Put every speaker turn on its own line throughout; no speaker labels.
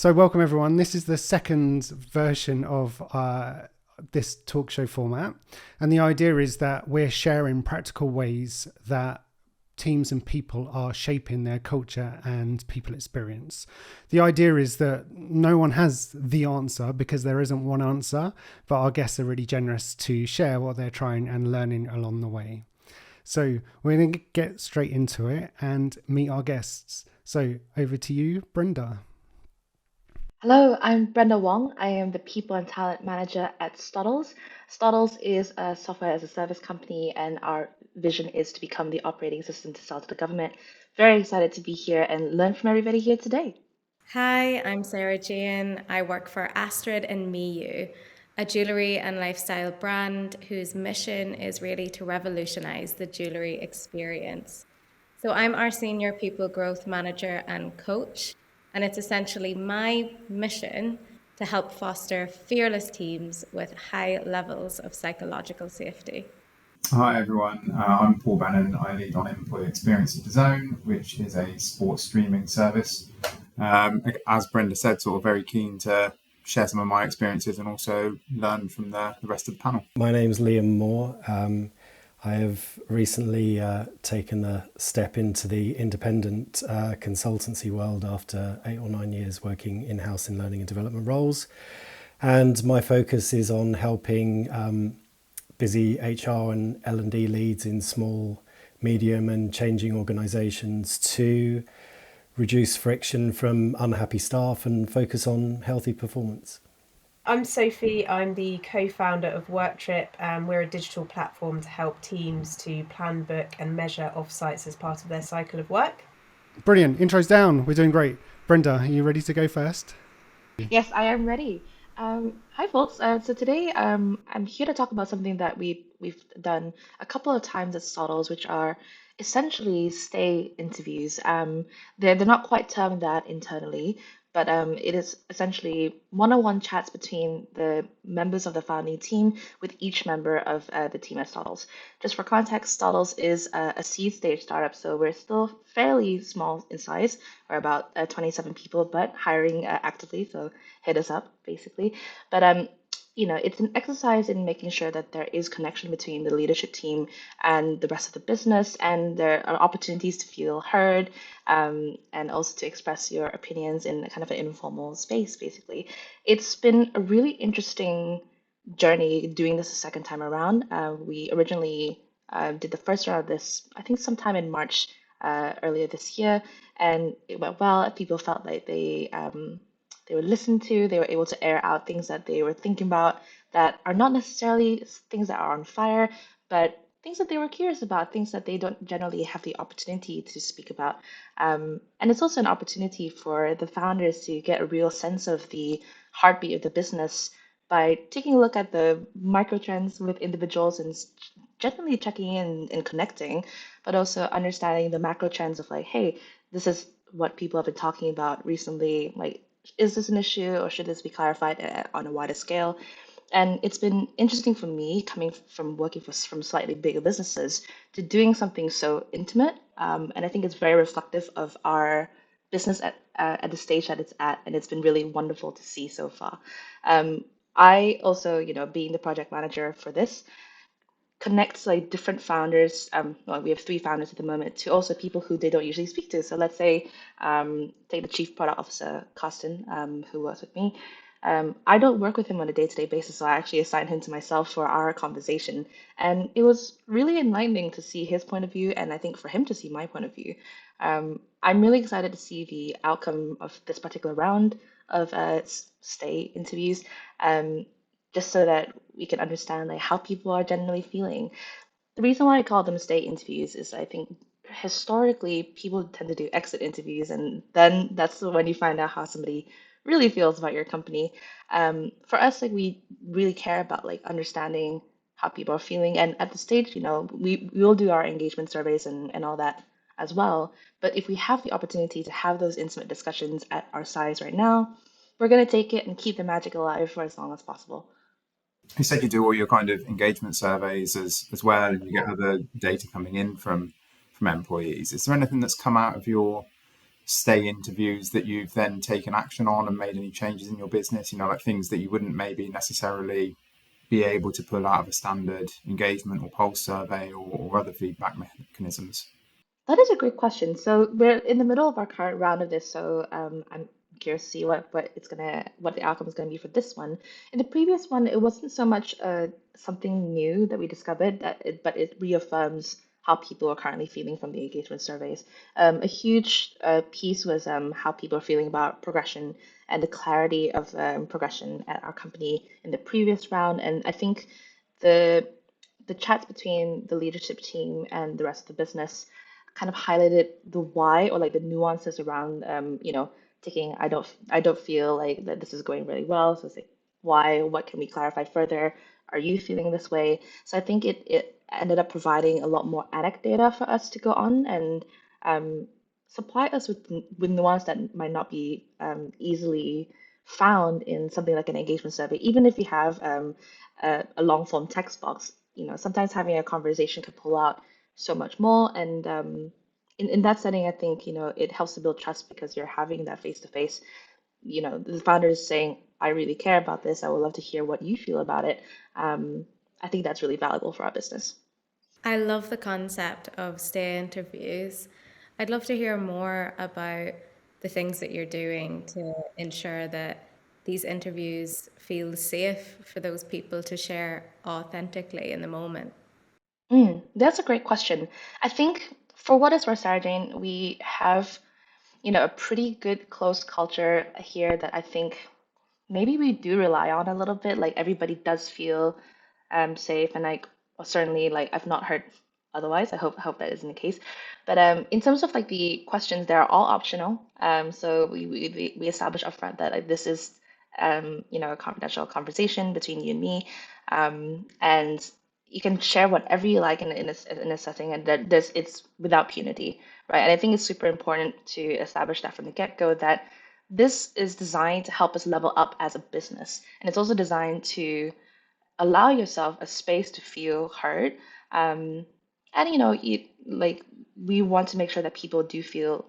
So welcome everyone. This is the second version of this talk show format. And the idea is that we're sharing practical ways that teams and people are shaping their culture and people experience. The idea is that no one has the answer because there isn't one answer, but our guests are really generous to share what they're trying and learning along the way. So we're going to get straight into it and meet our guests. So over to you, Brenda.
Hello, I'm Brenda Wong. I am the People and Talent Manager at Stoddles. Stoddles is a software as a service company, and our vision is to become the operating system to sell to the government. Very excited to be here and learn from everybody here today.
Hi, I'm Sarah Jane. I work for Astrid and Miyu, a jewellery and lifestyle brand whose mission is really to revolutionise the jewellery experience. So I'm our senior people growth manager and coach, and it's essentially my mission to help foster fearless teams with high levels of psychological safety.
Hi everyone, I'm Paul Bannon. I lead on Employee Experience at DAZN, which is a sports streaming service. As Brenda said, sort of very keen to share some of my experiences and also learn from the rest of the panel.
My name's Liam Moore. I have recently taken a step into the independent consultancy world after 8 or 9 years working in-house in learning and development roles. And my focus is on helping busy HR and L&D leads in small, medium and changing organisations to reduce friction from unhappy staff and focus on healthy performance.
I'm Sophie. I'm the co-founder of WorkTrip, and we're a digital platform to help teams to plan, book and measure offsites as part of their cycle of work.
Brilliant. Intro's down. We're doing great. Brenda, are you ready to go first?
Yes, I am ready. Hi, folks. So today, I'm here to talk about something that we've done a couple of times at Stoddles, which are essentially stay interviews. They're not quite termed that internally, but it is essentially one-on-one chats between the members of the founding team with each member of the team at Stoddles. Just for context, Stoddles is a seed stage startup, so we're still fairly small in size. We're about 27 people, but hiring actively, so hit us up basically. But it's an exercise in making sure that there is connection between the leadership team and the rest of the business, and there are opportunities to feel heard, and also to express your opinions in kind of an informal space, basically. It's been a really interesting journey doing this a second time around. We originally did the first round of this, I think, sometime in March earlier this year, and it went well. People felt like they were listened to, they were able to air out things that they were thinking about that are not necessarily things that are on fire, but things that they were curious about, things that they don't generally have the opportunity to speak about. And it's also an opportunity for the founders to get a real sense of the heartbeat of the business by taking a look at the micro trends with individuals and generally checking in and connecting, but also understanding the macro trends of like, hey, this is what people have been talking about recently. Like, is this an issue or should this be clarified on a wider scale? And it's been interesting for me coming from working from slightly bigger businesses to doing something so intimate. And I think it's very reflective of our business at the stage that it's at. And it's been really wonderful to see so far. I also, being the project manager for this, connects like different founders. Well, we have 3 founders at the moment, to also people who they don't usually speak to. So let's say, take the chief product officer, Carsten, who works with me. I don't work with him on a day-to-day basis, so I actually assigned him to myself for our conversation. And it was really enlightening to see his point of view, and I think for him to see my point of view. I'm really excited to see the outcome of this particular round of stay interviews. Just so that we can understand like how people are generally feeling. The reason why I call them stay interviews is I think historically people tend to do exit interviews, and then that's when you find out how somebody really feels about your company. For us, like we really care about like understanding how people are feeling, and at the stage, we will do our engagement surveys and all that as well. But if we have the opportunity to have those intimate discussions at our size right now, we're going to take it and keep the magic alive for as long as possible.
You said you do all your kind of engagement surveys as well, and you get other data coming in from employees. Is there anything that's come out of your stay interviews that you've then taken action on and made any changes in your business, like things that you wouldn't maybe necessarily be able to pull out of a standard engagement or pulse survey or other feedback mechanisms?
That is a great question. So we're in the middle of our current round of this, so I'm curious to see what the outcome is gonna be for this one. In the previous one, it wasn't so much something new that we discovered but it reaffirms how people are currently feeling from the engagement surveys. A huge piece was how people are feeling about progression and the clarity of progression at our company in the previous round. And I think the the chats between the leadership team and the rest of the business kind of highlighted the why or like the nuances around taking I don't feel like that this is going really well. So it's like why, what can we clarify further? Are you feeling this way? So I think it ended up providing a lot more anecdata for us to go on and um, supply us with nuance that might not be easily found in something like an engagement survey. Even if you have a long form text box, sometimes having a conversation could pull out so much more. And in that setting, I think, it helps to build trust because you're having that face to face. The founder is saying, I really care about this. I would love to hear what you feel about it. Um, I think that's really valuable for our business.
I love the concept of stay interviews. I'd love to hear more about the things that you're doing to ensure that these interviews feel safe for those people to share authentically in the moment.
That's a great question. I think for what it's worth, Sarah Jane, we have, a pretty good close culture here that I think maybe we do rely on a little bit. Like everybody does feel safe, and like certainly like I've not heard otherwise. I hope that isn't the case. But in terms of like the questions, they're all optional. So we establish upfront that like this is a confidential conversation between you and me, and you can share whatever you like in a setting, and that it's without punity, right? And I think it's super important to establish that from the get-go that this is designed to help us level up as a business, and it's also designed to allow yourself a space to feel heard. Um, and like we want to make sure that people do feel,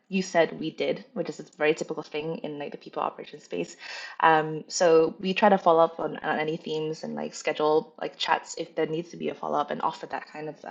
you said we did, which is a very typical thing in like the people operation space. So we try to follow up on any themes and like schedule like chats if there needs to be a follow up and offer that kind of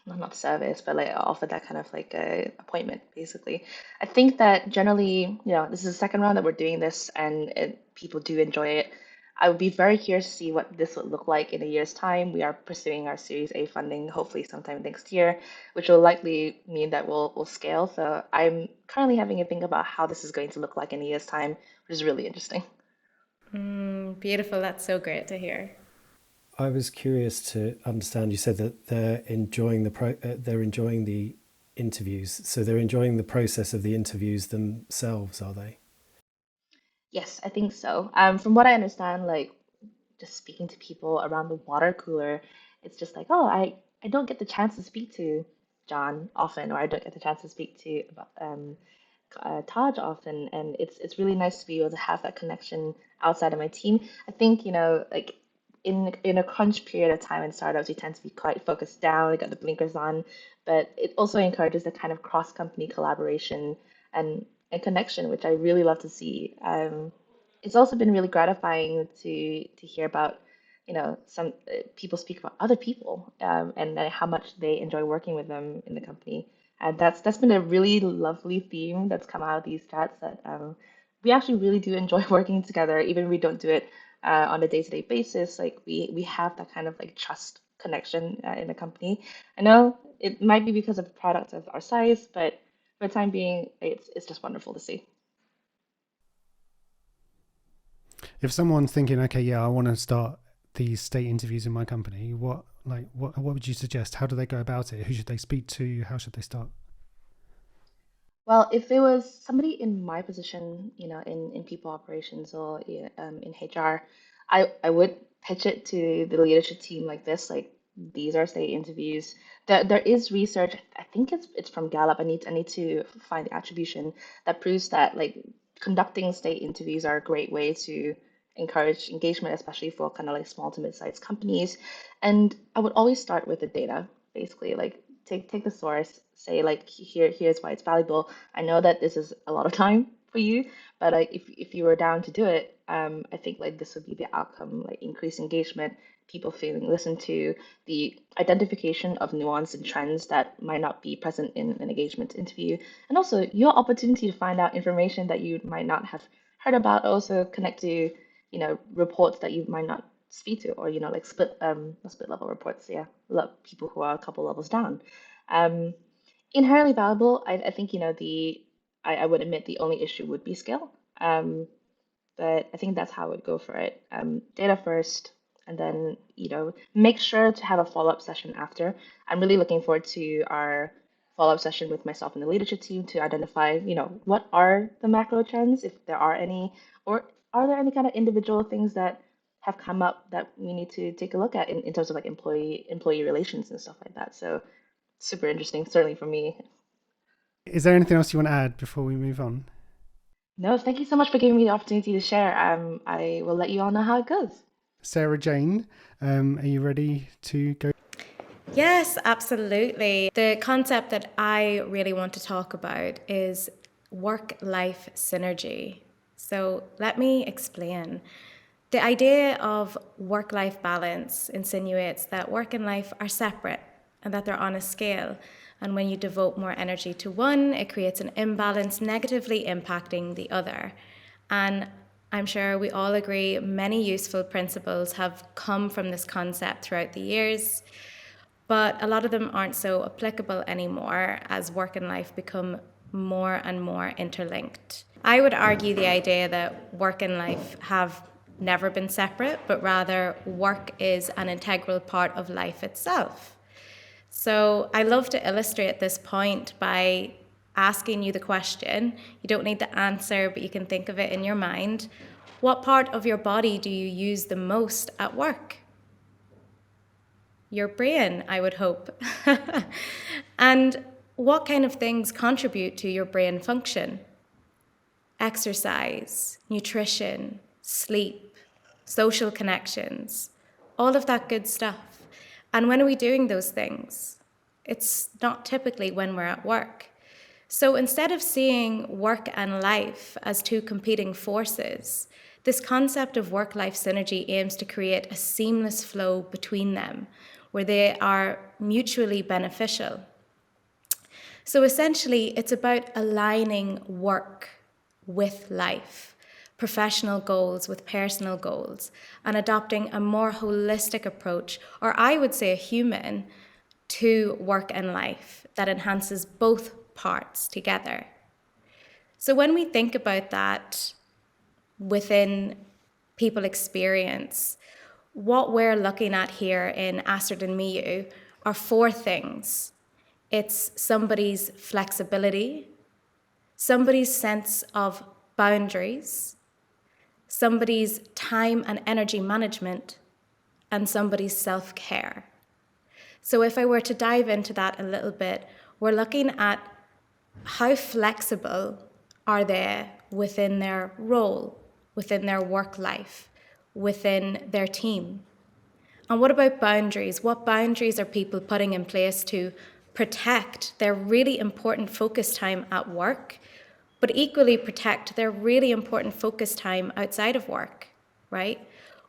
not service, but like offer that kind of like a appointment, basically. I think that generally, this is the second round that we're doing this, and people do enjoy it. I would be very curious to see what this would look like in a year's time. We are pursuing our Series A funding, hopefully sometime next year, which will likely mean that we'll scale. So I'm currently having a think about how this is going to look like in a year's time, which is really interesting.
Beautiful. That's so great to hear.
I was curious to understand. You said that they're enjoying they're enjoying the interviews, so they're enjoying the process of the interviews themselves, are they?
Yes, I think so. From what I understand, like just speaking to people around the water cooler, it's just like, oh, I don't get the chance to speak to John often, or I don't get the chance to speak to Taj often, and it's really nice to be able to have that connection outside of my team. I think, like in a crunch period of time in startups, we tend to be quite focused down, we got the blinkers on, but it also encourages the kind of cross-company collaboration and connection, which I really love to see. It's also been really gratifying to hear about, some people speak about other people and how much they enjoy working with them in the company. And that's been a really lovely theme that's come out of these chats that we actually really do enjoy working together, even if we don't do it on a day-to-day basis. Like we have that kind of like trust connection in the company. I know it might be because of products of our size, but for the time being, it's just wonderful to see.
If someone's thinking, okay, yeah, I want to start these state interviews in my company, what would you suggest? How do they go about it? Who should they speak to? How should they start?
Well, if it was somebody in my position, in people operations or yeah, in HR, I would pitch it to the leadership team like this, like these are state interviews. There is research, I think it's from Gallup. I need to find the attribution that proves that like conducting state interviews are a great way to encourage engagement, especially for kind of like small to mid-sized companies. And I would always start with the data, basically. Like take the source, say like here's why it's valuable. I know that this is a lot of time for you, but like if you were down to do it, I think like this would be the outcome, like increased engagement, people feeling listened to, the identification of nuance and trends that might not be present in an engagement interview, and also your opportunity to find out information that you might not have heard about, also connect to, reports that you might not speak to, or, like not split level reports, yeah, people who are a couple levels down. Um, Inherently valuable, I think, I would admit the only issue would be scale. But I think that's how I would go for it. Data first, and then, make sure to have a follow-up session after. I'm really looking forward to our follow-up session with myself and the leadership team to identify, what are the macro trends, if there are any, or are there any kind of individual things that have come up that we need to take a look at in terms of like employee relations and stuff like that. So super interesting, certainly for me.
Is there anything else you want to add before we move on?
No, thank you so much for giving me the opportunity to share. I will let you all know how it goes.
Sarah Jane, are you ready to go?
Yes, absolutely. The concept that I really want to talk about is work-life synergy. So let me explain. The idea of work-life balance insinuates that work and life are separate and that they're on a scale. And when you devote more energy to one, it creates an imbalance negatively impacting the other. And I'm sure we all agree many useful principles have come from this concept throughout the years, but a lot of them aren't so applicable anymore as work and life become more and more interlinked. I would argue the idea that work and life have never been separate, but rather work is an integral part of life itself. So I love to illustrate this point by asking you the question. You don't need the answer, but you can think of it in your mind. What part of your body do you use the most at work? Your brain, I would hope. And what kind of things contribute to your brain function? Exercise, nutrition, sleep, social connections, all of that good stuff. And when are we doing those things? It's not typically when we're at work. So instead of seeing work and life as two competing forces, this concept of work-life synergy aims to create a seamless flow between them, where they are mutually beneficial. So essentially, it's about aligning work with life, professional goals with personal goals, and adopting a more holistic approach, or I would say a human, to work and life that enhances both parts together. So when we think about that within people experience, what we're looking at here in Astrid and Miyu are four things. It's somebody's flexibility, somebody's sense of boundaries, somebody's time and energy management, and somebody's self-care. So if I were to dive into that a little bit, we're looking at how flexible are they within their role, within their work life, within their team. And what about boundaries? What boundaries are people putting in place to protect their really important focus time at work, but equally protect their really important focus time outside of work, right?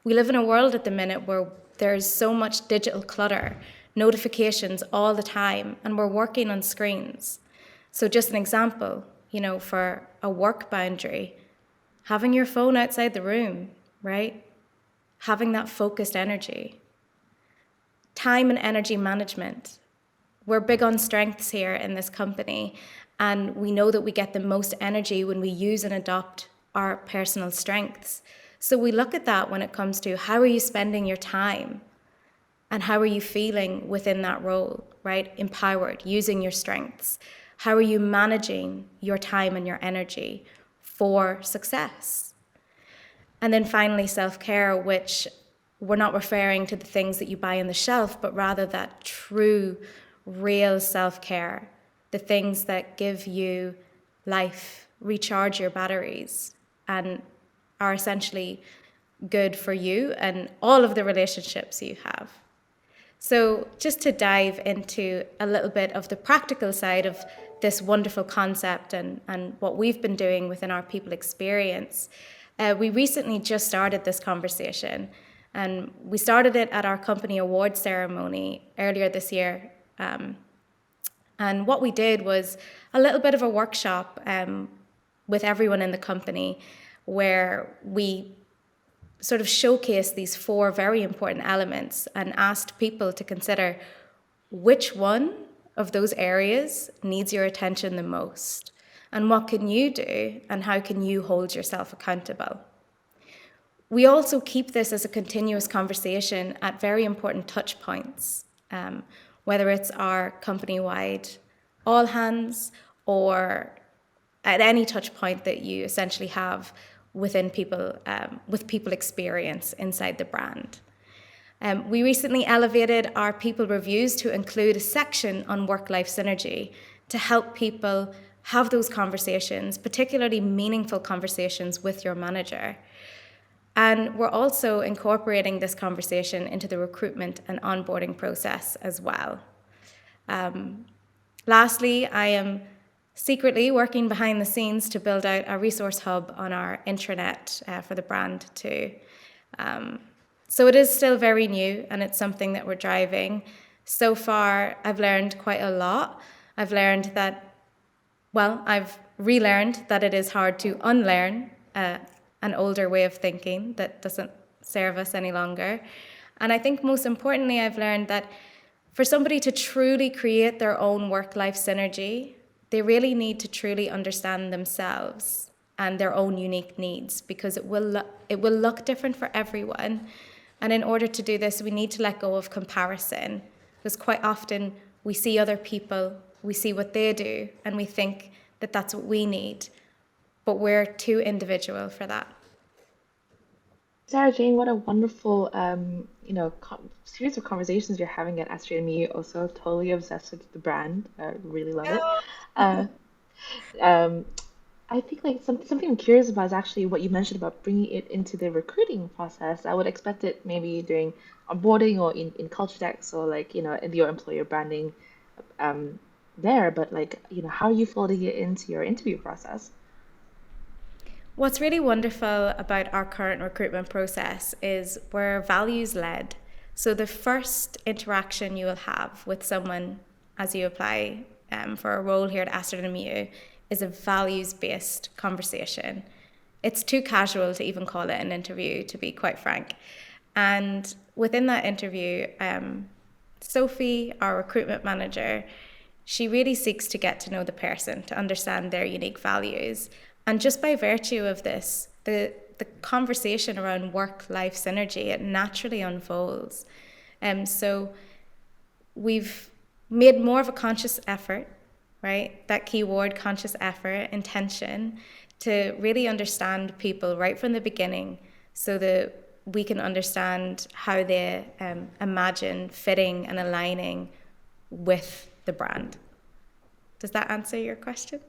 We live in a world at the minute where there's so much digital clutter, notifications all the time, and we're working on screens. So just an example, for a work boundary, having your phone outside the room, right? Having that focused energy. Time and energy management. We're big on strengths here in this company, and we know that we get the most energy when we use and adopt our personal strengths. So we look at that when it comes to how are you spending your time and how are you feeling within that role, right? Empowered, using your strengths. How are you managing your time and your energy for success? And then finally, self-care, which we're not referring to the things that you buy on the shelf, but rather that true, real self-care, the things that give you life, recharge your batteries, and are essentially good for you and all of the relationships you have. So just to dive into a little bit of the practical side of this wonderful concept and what we've been doing within our people experience, we recently just started this conversation, and we started it at our company award ceremony earlier this year. And what we did was a little bit of a workshop with everyone in the company, where we sort of showcased these 4 very important elements and asked people to consider which one of those areas needs your attention the most, and what can you do, and how can you hold yourself accountable. We also keep this as a continuous conversation at very important touch points, whether it's our company-wide all hands or at any touch point that you essentially have within people, with people experience inside the brand. We recently elevated our people reviews to include a section on work-life synergy to help people have those conversations, particularly meaningful conversations with your manager. And we're also incorporating this conversation into the recruitment and onboarding process as well. Lastly, I am secretly working behind the scenes to build out a resource hub on our intranet for the brand too. So it is still very new, and it's something that we're driving. So far, I've learned quite a lot. I've learned that, I've relearned that it is hard to unlearn an older way of thinking that doesn't serve us any longer. And I think most importantly, I've learned that for somebody to truly create their own work-life synergy, they really need to truly understand themselves and their own unique needs, because it will look different for everyone. And in order to do this, we need to let go of comparison, because quite often we see other people, we see what they do, and we think that that's what we need, but we're too individual for that.
Sarah Jane, what a wonderful, series of conversations you're having at Astrid and me. Also, totally obsessed with the brand. I really love it. Uh, um, I think like something I'm curious about is actually what you mentioned about bringing it into the recruiting process. I would expect it maybe during onboarding or in culture decks or like, in your employer branding there, but like, how are you folding it into your interview process?
What's really wonderful about our current recruitment process is we're values led. So the first interaction you will have with someone as you apply for a role here at Astrid and MU is a values-based conversation. It's too casual to even call it an interview, to be quite frank. And within that interview, Sophie, our recruitment manager, she really seeks to get to know the person, to understand their unique values. And just by virtue of this, the conversation around work-life synergy, it naturally unfolds. So we've made more of a conscious effort, right? That keyword, conscious effort, intention, to really understand people right from the beginning, so that we can understand how they imagine fitting and aligning with the brand. Does that answer your question?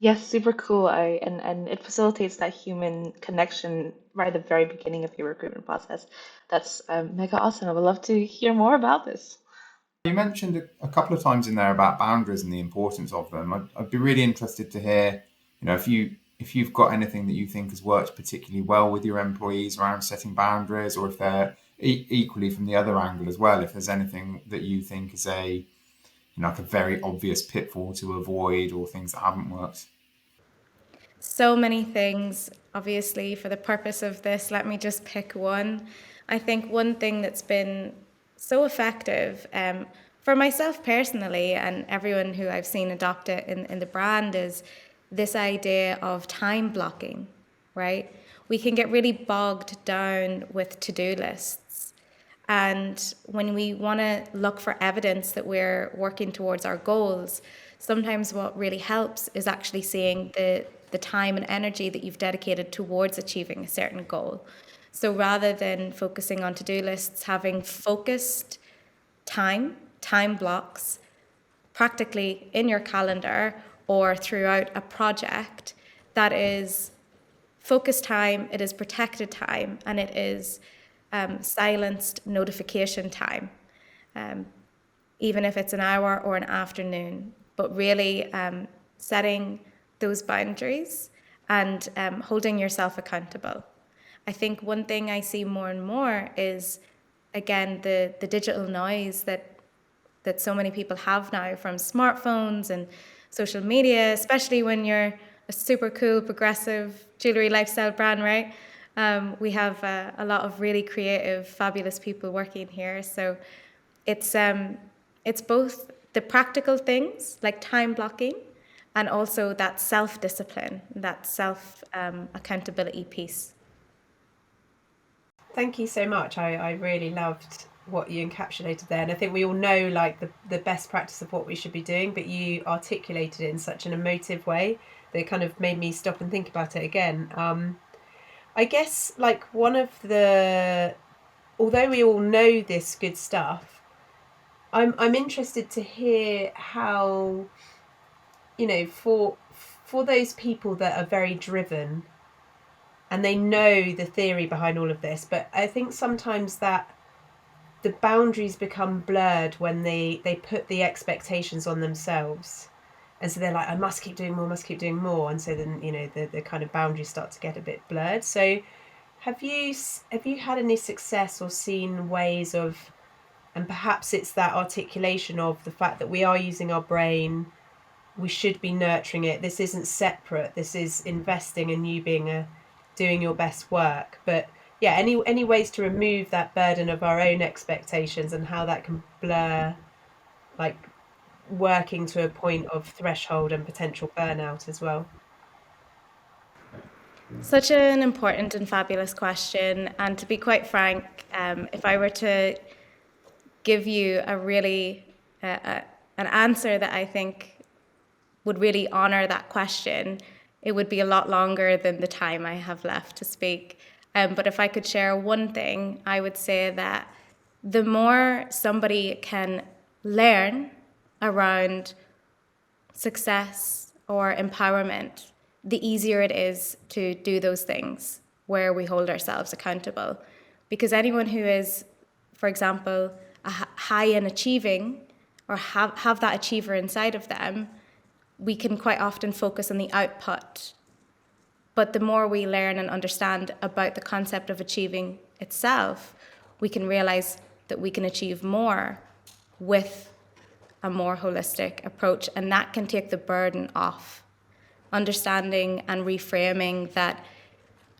Yes, super cool. And it facilitates that human connection right at the very beginning of your recruitment process. That's mega awesome. I would love to hear more about this.
You mentioned a couple of times in there about boundaries and the importance of them. I'd be really interested to hear, if you've got anything that you think has worked particularly well with your employees around setting boundaries, or if they're equally from the other angle as well, if there's anything that you think is like a very obvious pitfall to avoid, or things that haven't worked.
So many things. Obviously, for the purpose of this, let me just pick one. I think one thing that's been so effective for myself personally, and everyone who I've seen adopt it in the brand, is this idea of time blocking, right? We can get really bogged down with to-do lists. And when we want to look for evidence that we're working towards our goals, sometimes what really helps is actually seeing the time and energy that you've dedicated towards achieving a certain goal. So rather than focusing on to-do lists, having focused time blocks, practically in your calendar or throughout a project, that is focused time, it is protected time, and it is silenced notification time, even if it's an hour or an afternoon, but really setting those boundaries and holding yourself accountable. I think one thing I see more and more is, again, the digital noise that so many people have now from smartphones and social media, especially when you're a super cool, progressive jewelry lifestyle brand, right? We have a lot of really creative, fabulous people working here. So it's both the practical things like time blocking and also that self-discipline, that self-accountability piece.
Thank you so much. I really loved what you encapsulated there. And I think we all know like the best practice of what we should be doing, but you articulated it in such an emotive way that it kind of made me stop and think about it again. I guess like although we all know this good stuff, I'm interested to hear how, for those people that are very driven and they know the theory behind all of this, but I think sometimes that the boundaries become blurred when they put the expectations on themselves. And so they're like, I must keep doing more, must keep doing more. And so then, the kind of boundaries start to get a bit blurred. So have you had any success or seen ways of, and perhaps it's that articulation of the fact that we are using our brain, we should be nurturing it. This isn't separate. This is investing in you doing your best work. But yeah, any ways to remove that burden of our own expectations and how that can blur, like working to a point of threshold and potential burnout as well?
Such an important and fabulous question. And to be quite frank, if I were to give you a really an answer that I think would really honor that question, it would be a lot longer than the time I have left to speak. But if I could share one thing, I would say that the more somebody can learn around success or empowerment, the easier it is to do those things where we hold ourselves accountable. Because anyone who is, for example, high in achieving or have that achiever inside of them, we can quite often focus on the output. But the more we learn and understand about the concept of achieving itself, we can realize that we can achieve more with a more holistic approach, and that can take the burden off. Understanding and reframing that,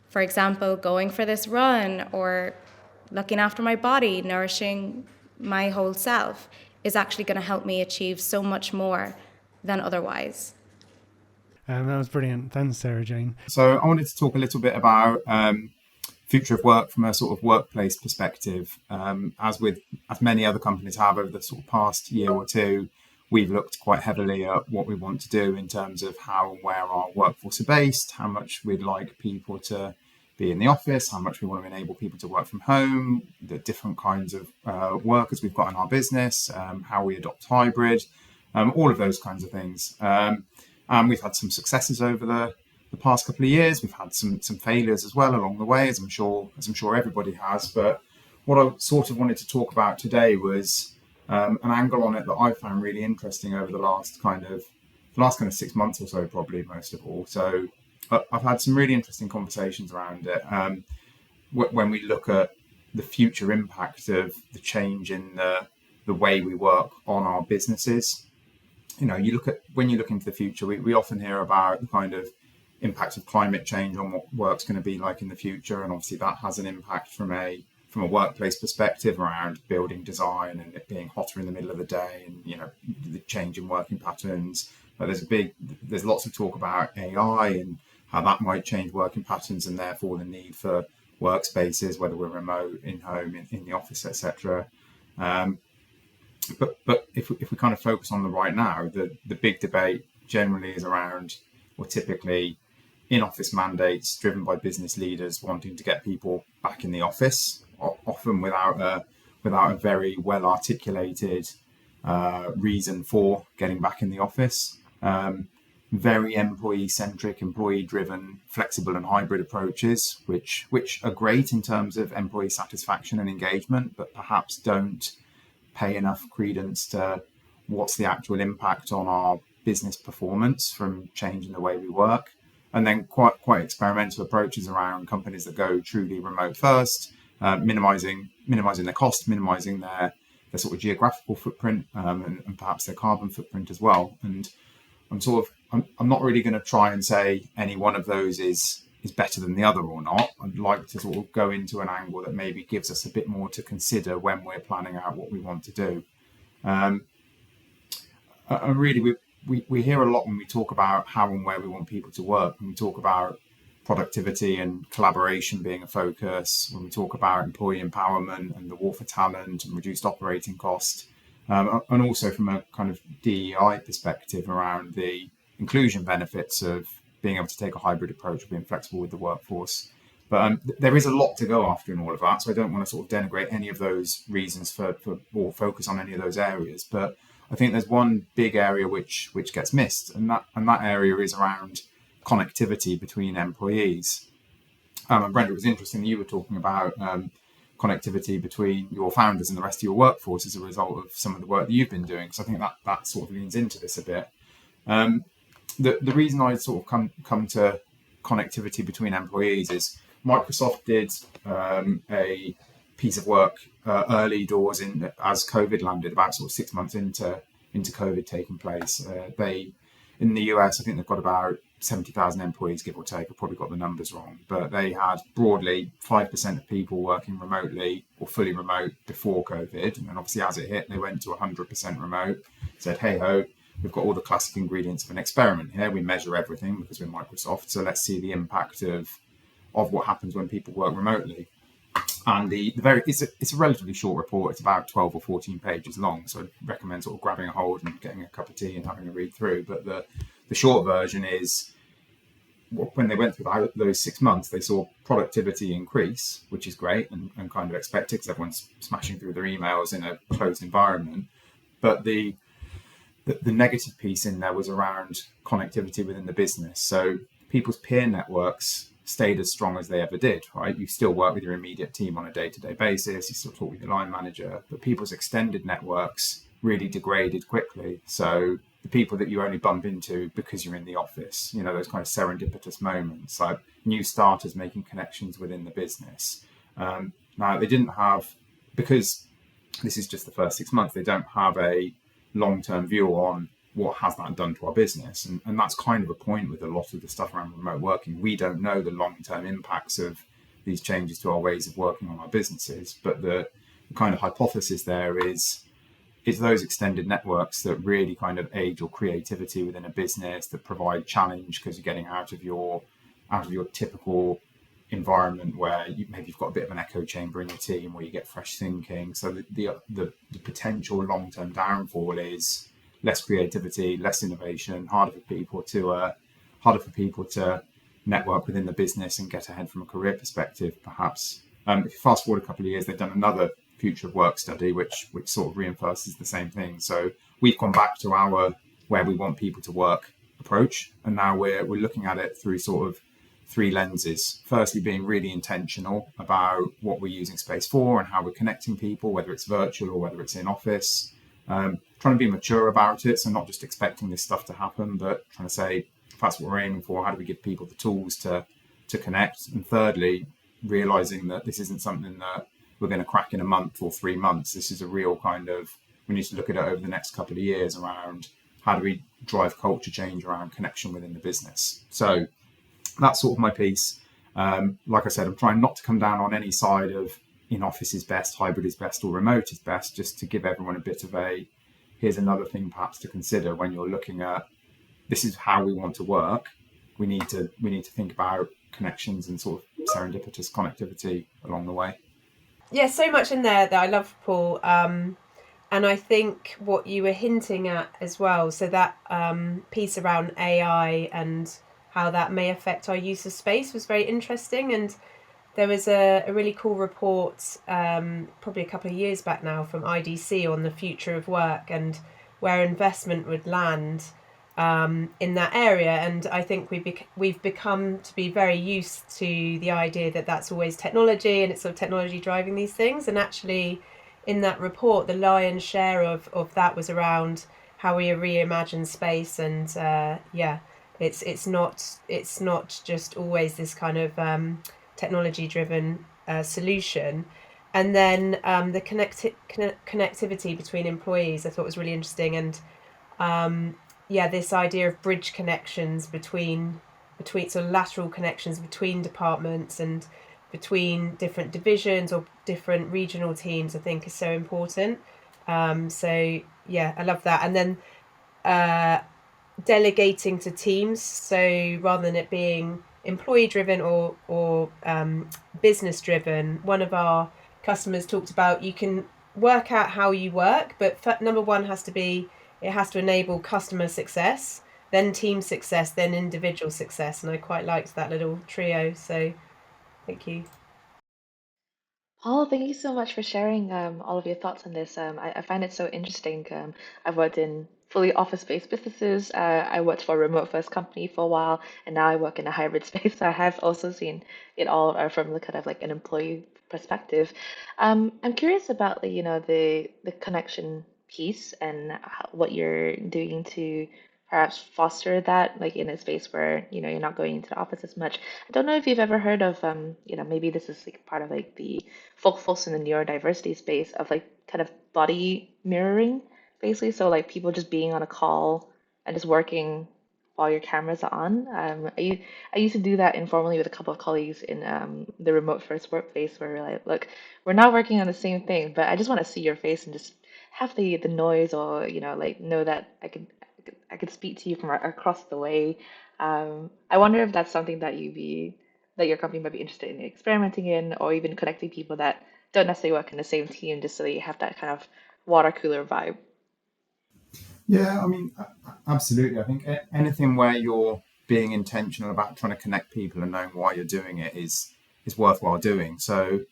for example, going for this run or looking after my body, nourishing my whole self is actually going to help me achieve so much more than otherwise.
That was brilliant. Thanks, Sarah Jane.
So I wanted to talk a little bit about future of work from a sort of workplace perspective. As many other companies have over the sort of past year or two, we've looked quite heavily at what we want to do in terms of how and where our workforce are based, how much we'd like people to be in the office, how much we want to enable people to work from home, the different kinds of workers we've got in our business, how we adopt hybrid, all of those kinds of things. And we've had some successes over the past couple of years. We've had some failures as well along the way, as I'm sure everybody has. But what I sort of wanted to talk about today was an angle on it that I found really interesting over the last kind of 6 months or so, probably most of all. So I've had some really interesting conversations around it. When we look at the future impact of the change in the way we work on our businesses. When you look into the future, we often hear about the kind of impact of climate change on what work's going to be like in the future, and obviously that has an impact from a workplace perspective around building design and it being hotter in the middle of the day, and the change in working patterns. But there's lots of talk about AI and how that might change working patterns and therefore the need for workspaces, whether we're remote, in home, in the office, etc. But if we kind of focus on the right now, the big debate generally is around, or typically, in-office mandates driven by business leaders wanting to get people back in the office, often without a very well articulated reason for getting back in the office. very employee-centric, employee-driven, flexible and hybrid approaches, which are great in terms of employee satisfaction and engagement, but perhaps don't pay enough credence to what's the actual impact on our business performance from changing the way we work. And then quite experimental approaches around companies that go truly remote first, minimizing their cost, minimizing their sort of geographical footprint, and perhaps their carbon footprint as well. And I'm not really going to try and say any one of those is better than the other or not. I'd like to sort of go into an angle that maybe gives us a bit more to consider when we're planning out what we want to do. And really, we hear a lot when we talk about how and where we want people to work. When we talk about productivity and collaboration being a focus, when we talk about employee empowerment and the war for talent and reduced operating cost, and also from a kind of DEI perspective around the inclusion benefits of being able to take a hybrid approach of being flexible with the workforce. But there is a lot to go after in all of that, so I don't want to sort of denigrate any of those reasons for or focus on any of those areas. But I think there's one big area which gets missed, and that area is around connectivity between employees. And Brenda, it was interesting that you were talking about connectivity between your founders and the rest of your workforce as a result of some of the work that you've been doing. So I think that sort of leans into this a bit. The reason I sort of come to connectivity between employees is Microsoft did a piece of work early doors as COVID landed, about sort of 6 months into COVID taking place. They in the US, I think they've got about 70,000 employees, give or take. I've probably got the numbers wrong, but they had broadly 5% of people working remotely or fully remote before COVID. And then obviously as it hit, they went to 100% remote, said, hey ho, we've got all the classic ingredients of an experiment here. We measure everything because we're Microsoft. So let's see the impact of what happens when people work remotely. And it's a relatively short report. It's about 12 or 14 pages long. So I'd recommend sort of grabbing a hold and getting a cup of tea and having a read through. But the short version is when they went through those 6 months, they saw productivity increase, which is great and kind of expected because everyone's smashing through their emails in a closed environment. But the negative piece in there was around connectivity within the business. So people's peer networks stayed as strong as they ever did, right? You still work with your immediate team on a day-to-day basis. You still talk with your line manager, but people's extended networks really degraded quickly. So the people that you only bump into because you're in the office, those kind of serendipitous moments, like new starters making connections within the business. Now they didn't have, because this is just the first 6 months, they don't have a long-term view on what has that done to our business. And that's kind of a point with a lot of the stuff around remote working. We don't know the long-term impacts of these changes to our ways of working on our businesses. But the kind of hypothesis there is those extended networks that really kind of aid your creativity within a business, that provide challenge because you're getting out of your typical environment where maybe you've got a bit of an echo chamber in your team where you get fresh thinking. So the potential long-term downfall is less creativity, less innovation, harder for people to network within the business and get ahead from a career perspective, perhaps. If you fast forward a couple of years, they've done another future of work study, which sort of reinforces the same thing. So we've gone back to our where we want people to work approach, and now we're looking at it through sort of three lenses. Firstly, being really intentional about what we're using space for and how we're connecting people, whether it's virtual or whether it's in office. Trying to be mature about it, so not just expecting this stuff to happen, but trying to say, if that's what we're aiming for, how do we give people the tools to connect? And thirdly, realizing that this isn't something that we're going to crack in a month or 3 months. This is a real kind of, we need to look at it over the next couple of years around how do we drive culture change around connection within the business. So that's sort of my piece. Like I said, I'm trying not to come down on any side of in office is best, hybrid is best, or remote is best, just to give everyone a bit of here's another thing perhaps to consider when you're looking at, this is how we want to work. We need to think about connections and sort of serendipitous connectivity along the way.
Yeah, so much in there that I love, Paul. And I think what you were hinting at as well, so that piece around AI and how that may affect our use of space was very interesting. And there was a really cool report probably a couple of years back now from IDC on the future of work and where investment would land. in that area. And I think we've become to be very used to the idea that that's always technology and it's sort of technology driving these things. And actually, in that report, the lion's share of that was around how we reimagine space. And it's not just always this kind of technology driven solution. And then the connectivity between employees I thought was really interesting. And this idea of bridge connections between sort of lateral connections between departments and between different divisions or different regional teams, I think is so important. I love that. And then delegating to teams. So rather than it being employee driven or business driven, one of our customers talked about you can work out how you work, but number one it has to enable customer success, then team success, then individual success. And I quite liked that little trio. So thank you.
Paul, thank you so much for sharing all of your thoughts on this. I find it so interesting. I've worked in fully office-based businesses. I worked for a remote-first company for a while, and now I work in a hybrid space. So I have also seen it all from the kind of like an employee perspective. I'm curious about the connection piece and what you're doing to perhaps foster that like in a space where you're not going into the office as much. I don't know if you've ever heard of maybe this is like part of like the folks in the neurodiversity space of like kind of body mirroring, basically. So like people just being on a call and just working while your cameras are on. I used to do that informally with a couple of colleagues in the remote first workplace where we're like, look, we're not working on the same thing, but I just want to see your face and just have the noise or like know that I could speak to you from across the way. I wonder if that's something that your company might be interested in experimenting in, or even connecting people that don't necessarily work in the same team, just so that you have that kind of water cooler vibe.
Yeah, I mean, absolutely. I think anything where you're being intentional about trying to connect people and knowing why you're doing it is worthwhile doing. So,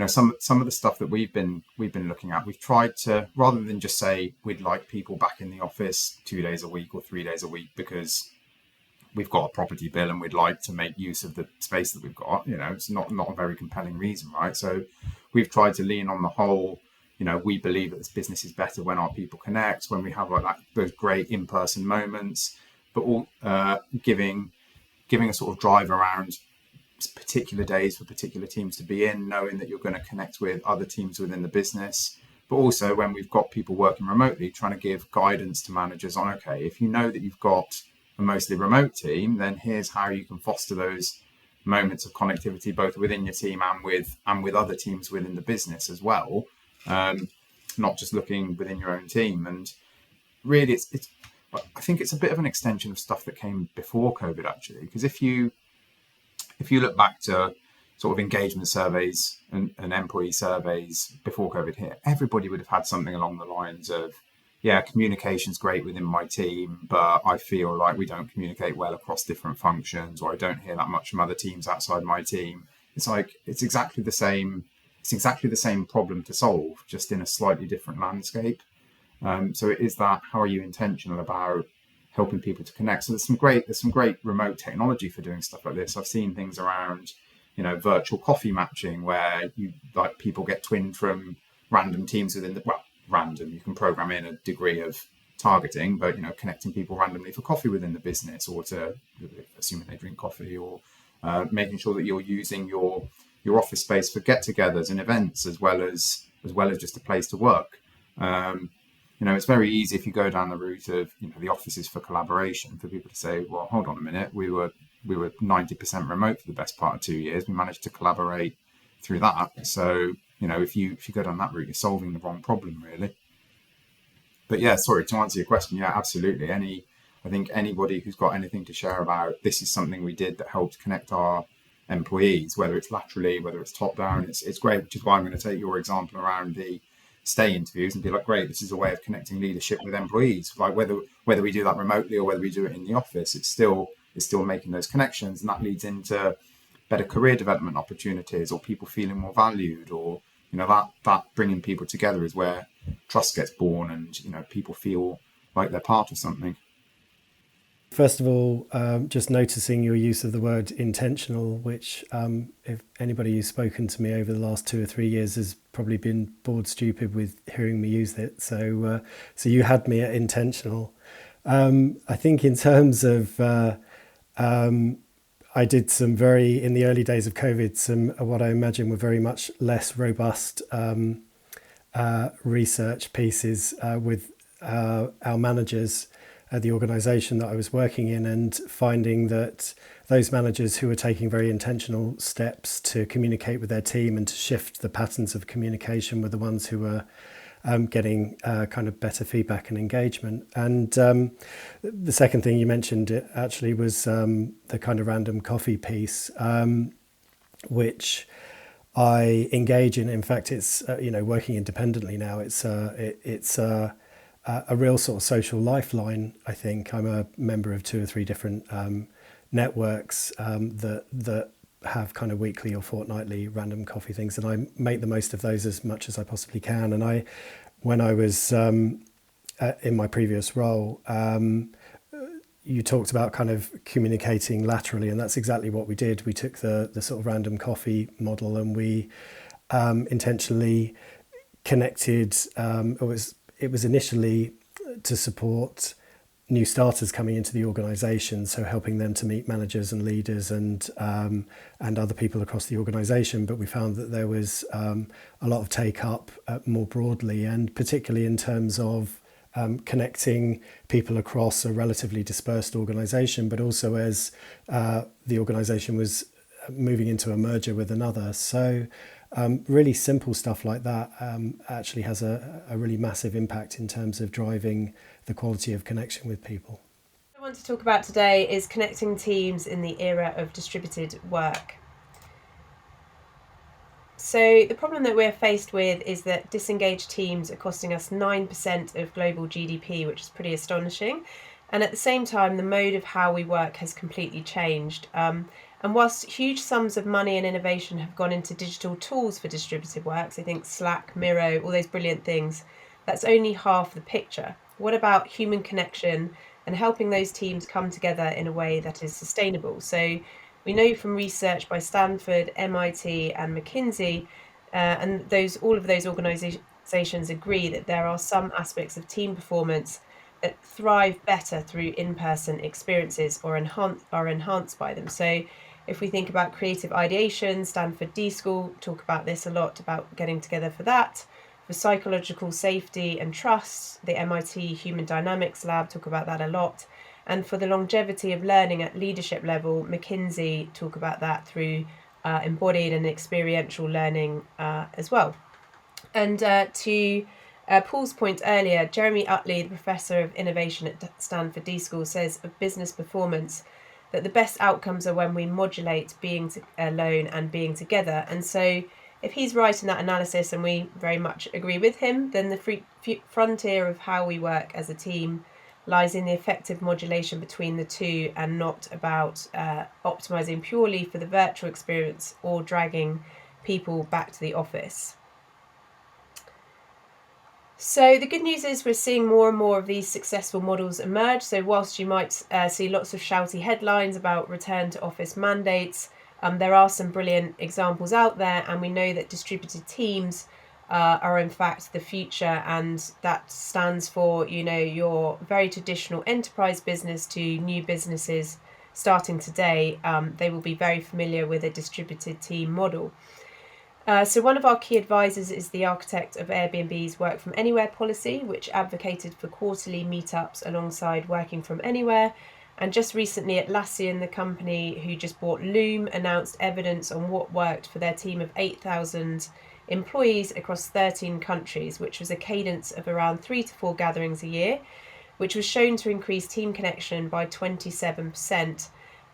some of the stuff that we've been looking at, we've tried to, rather than just say we'd like people back in the office 2 days a week or 3 days a week because we've got a property bill and we'd like to make use of the space that we've got. It's not a very compelling reason, right? So we've tried to lean on the whole, we believe that this business is better when our people connect, when we have like those great in-person moments, but all giving a sort of drive around particular days for particular teams to be in, knowing that you're going to connect with other teams within the business. But also when we've got people working remotely, trying to give guidance to managers on, okay, if you know that you've got a mostly remote team, then here's how you can foster those moments of connectivity both within your team and with other teams within the business as well, not just looking within your own team. And really, I think it's a bit of an extension of stuff that came before COVID, actually, because if you look back to sort of engagement surveys and employee surveys before COVID hit, everybody would have had something along the lines of, yeah, communication's great within my team, but I feel like we don't communicate well across different functions, or I don't hear that much from other teams outside my team. It's like, it's exactly the same problem to solve, just in a slightly different landscape. So it is that, how are you intentional about helping people to connect? So there's some great remote technology for doing stuff like this. I've seen things around, virtual coffee matching, where people get twinned from random teams within random. You can program in a degree of targeting, but connecting people randomly for coffee within the business, or to assuming they drink coffee, or making sure that you're using your office space for get-togethers and events as well as just a place to work. It's very easy if you go down the route of the offices for collaboration, for people to say, well, hold on a minute, we were 90% remote for the best part of 2 years. We managed to collaborate through that. So if you go down that route, you're solving the wrong problem, really. But yeah, sorry, to answer your question, yeah, absolutely. I think anybody who's got anything to share about this is something we did that helped connect our employees, whether it's laterally, whether it's top down, it's great, which is why I'm going to take your example around the stay interviews and be like, great, this is a way of connecting leadership with employees. Like whether we do that remotely or whether we do it in the office, it's still making those connections, and that leads into better career development opportunities, or people feeling more valued, or that bringing people together is where trust gets born, and people feel like they're part of something.
First of all, just noticing your use of the word intentional, which if anybody who's spoken to me over the last 2 or 3 years has probably been bored stupid with hearing me use it. So you had me at intentional. I think in terms of, I did some in the early days of COVID, some what I imagine were very much less robust research pieces with our managers at the organisation that I was working in, and finding that those managers who were taking very intentional steps to communicate with their team and to shift the patterns of communication were the ones who were getting kind of better feedback and engagement. And the second thing you mentioned actually was the kind of random coffee piece, which I engage in. In fact, it's working independently now. It's a real sort of social lifeline. I think I'm a member of 2 or 3 different networks that have kind of weekly or fortnightly random coffee things, and I make the most of those as much as I possibly can. And when I was in my previous role, you talked about kind of communicating laterally, and that's exactly what we did. We took the sort of random coffee model, and we intentionally connected. It was initially to support new starters coming into the organisation, so helping them to meet managers and leaders and other people across the organisation. But we found that there was a lot of take up more broadly, and particularly in terms of connecting people across a relatively dispersed organisation, but also as the organisation was moving into a merger with another. So really simple stuff like that actually has a really massive impact in terms of driving the quality of connection with people.
What I want to talk about today is connecting teams in the era of distributed work. So the problem that we're faced with is that disengaged teams are costing us 9% of global GDP, which is pretty astonishing. And at the same time, the mode of how we work has completely changed. And whilst huge sums of money and innovation have gone into digital tools for distributed work, so I think Slack, Miro, all those brilliant things, that's only half the picture. What about human connection and helping those teams come together in a way that is sustainable? So we know from research by Stanford, MIT and McKinsey, and all of those organisations agree that there are some aspects of team performance that thrive better through in-person experiences or are enhanced by them. So if we think about creative ideation, Stanford D School talk about this a lot, about getting together for that. For psychological safety and trust, the MIT Human Dynamics Lab talk about that a lot. And for the longevity of learning at leadership level, McKinsey talk about that through embodied and experiential learning as well. And to Paul's point earlier, Jeremy Utley, the Professor of Innovation at Stanford D School, says of business performance that the best outcomes are when we modulate being alone and being together. And so if he's right in that analysis, and we very much agree with him, then the frontier of how we work as a team lies in the effective modulation between the two, and not about optimizing purely for the virtual experience or dragging people back to the office. So the good news is we're seeing more and more of these successful models emerge. So whilst you might see lots of shouty headlines about return to office mandates, there are some brilliant examples out there, and we know that distributed teams are in fact the future, and that stands for, your very traditional enterprise business to new businesses starting today. They will be very familiar with a distributed team model. So one of our key advisors is the architect of Airbnb's Work From Anywhere policy, which advocated for quarterly meetups alongside working from anywhere. And just recently, Atlassian, the company who just bought Loom, announced evidence on what worked for their team of 8,000 employees across 13 countries, which was a cadence of around 3 to 4 gatherings a year, which was shown to increase team connection by 27%.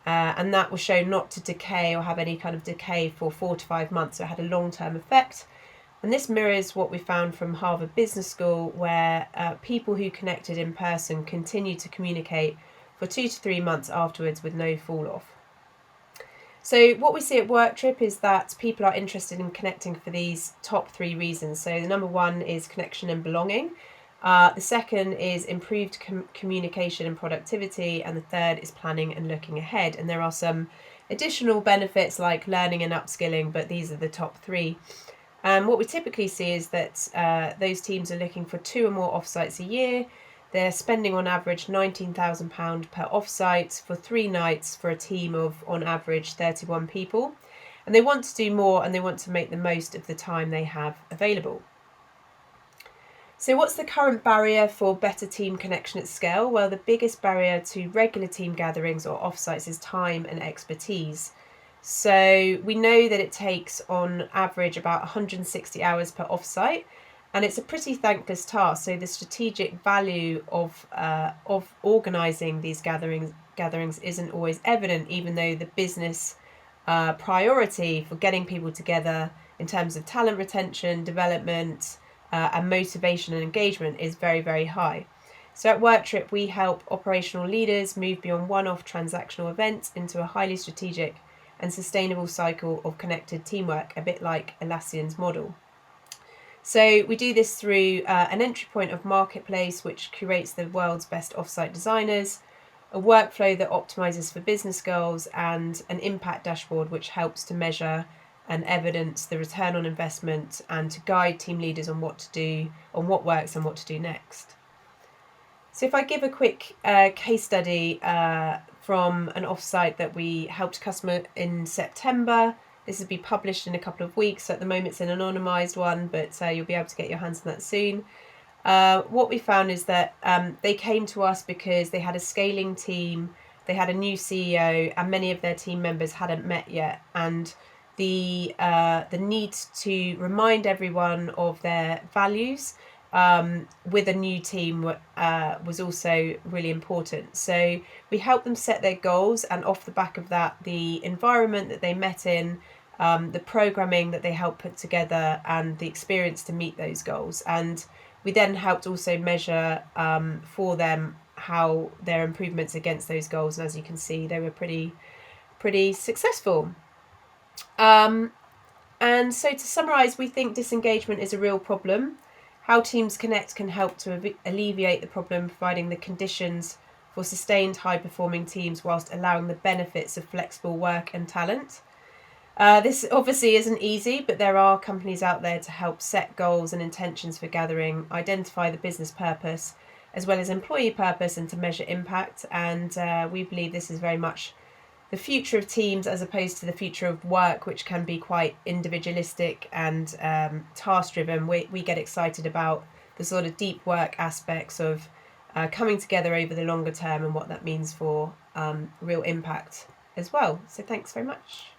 And that was shown not to decay or have any kind of decay for 4 to 5 months. So it had a long-term effect. And this mirrors what we found from Harvard Business School, where people who connected in person continued to communicate for 2 to 3 months afterwards with no fall off. So what we see at WorkTrip is that people are interested in connecting for these top 3 reasons. So the number one is connection and belonging. The second is improved communication and productivity, and the third is planning and looking ahead. And there are some additional benefits like learning and upskilling, but these are the top three. And what we typically see is that those teams are looking for 2 or more offsites a year. They're spending on average £19,000 per offsite for 3 nights for a team of, on average, 31 people. And they want to do more, and they want to make the most of the time they have available. So what's the current barrier for better team connection at scale? Well, the biggest barrier to regular team gatherings or offsites is time and expertise. So we know that it takes on average about 160 hours per offsite, and it's a pretty thankless task. So the strategic value of organising these gatherings isn't always evident, even though the business priority for getting people together in terms of talent retention, development, and motivation and engagement is very, very high. So at WorkTrip, we help operational leaders move beyond one-off transactional events into a highly strategic and sustainable cycle of connected teamwork, a bit like Atlassian's model. So we do this through an entry point of Marketplace, which curates the world's best offsite designers, a workflow that optimizes for business goals, and an impact dashboard, which helps to measure and evidence the return on investment and to guide team leaders on what to do, on what works and what to do next. So if I give a quick case study from an offsite that we helped a customer in September. This will be published in a couple of weeks. So at the moment it's an anonymised one, but you'll be able to get your hands on that soon. What we found is that they came to us because they had a scaling team, they had a new CEO, and many of their team members hadn't met yet. And the need to remind everyone of their values with a new team was also really important. So we helped them set their goals, and off the back of that, the environment that they met in, the programming that they helped put together, and the experience to meet those goals. And we then helped also measure for them how their improvements against those goals, and as you can see, they were pretty successful. And so to summarise, we think disengagement is a real problem. How Teams Connect can help to alleviate the problem, providing the conditions for sustained high-performing teams whilst allowing the benefits of flexible work and talent. This obviously isn't easy, but there are companies out there to help set goals and intentions for gathering, identify the business purpose, as well as employee purpose, and to measure impact. And we believe this is very much the future of teams as opposed to the future of work, which can be quite individualistic and task-driven. We get excited about the sort of deep work aspects of coming together over the longer term and what that means for real impact as well. So thanks very much.